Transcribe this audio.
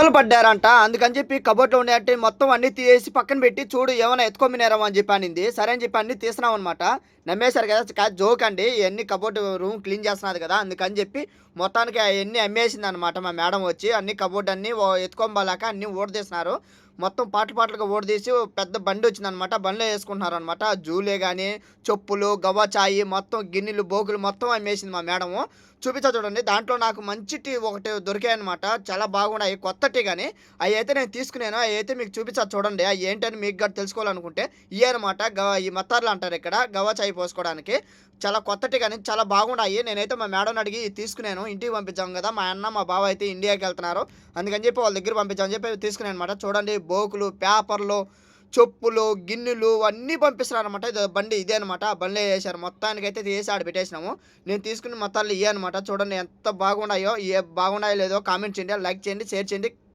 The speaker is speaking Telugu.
దొంగలు పడ్డారంట. అందుకని చెప్పి కబోర్డ్‌లో ఉండేటివి మొత్తం అన్నీ తీసేసి పక్కన పెట్టి, చూడు ఏమన్నా ఎత్తుకొనిపోయినారేమో అని చెప్పి అనింది. సరే అని చెప్పి అన్నీ తీస్తున్నామనమాట. నమ్మేశారు కదా! కాదు జోక్ అండి. ఇయన్నీ కబోర్డ్ రూమ్ క్లీన్ చేస్తున్నది కదా! అందుకని చెప్పి మొత్తానికి అయన్నీ అమ్మేసిందనమాట మా మేడమ్ వచ్చి. అన్ని కబోర్డ్ అన్నీ ఎత్తుకొనిపోలేక అన్నీ ఊడదీస్తున్నారు. మొత్తం పార్ట్‌లు పార్ట్‌లుగా ఊడదీసి ఓ పెద్ద బండొచ్చిందనమాట. బండిలో యేసుకుంటున్నారనమాట. జూలే గాని, చెప్పులు, గవ్వ చాయి మొత్తం గిన్నెలు, బోకులు మొత్తం అమ్మేసింది మా మేడము. చూపిచ్చా చూడండి. దాంట్లో నాకు మంచి టీ ఒకటి దొరికాయనమాట. చాలా బాగున్నాయి. కొత్త టీ గాని, అయైతే నేను తీసుకున్నాను. అయైతే మీకు చూపిచ్చా చూడండి. అయేంటని మీకు గూడా తెలుసుకోవాలనుకుంటే ఇయ్యే అనమాట. ఈ మత్తార్లు అంటారిక్కడ. గవ్వ చాయ్ పోసుకోవడానికి. చాలా కొత్త టీ గాని చాలా బాగున్నాయి. నేనైతే మా మేడంని అడిగి తీసుకున్నాను. ఇంటికి పంపించాం గదా! మా అన్న, మా బావ అయితే ఇండియాకెళ్తున్నారు. అందుకని జెప్పి వాళ్ళ దగ్గర పంపించామని చెప్పి తీసుకున్నాననమాట. చూడండి బోకులు, పేపర్లు, చెప్పులు, గిన్నెలు అన్నీ పంపిస్తున్నారనమాట. ఇది బండి ఇదే అనమాట. ఆ బండిలో యేశారు. మొత్తానికైతే తీసి ఆడ పెట్టేసినాము. నేను తీసుకున్న మొత్తాలు ఇయ్యే అనమాట. చూడండి ఎంత బాగున్నాయో. బాగున్నాయో లేదో కామెంట్ చేయండి. లైక్ చేయండి, షేర్ చేయండి.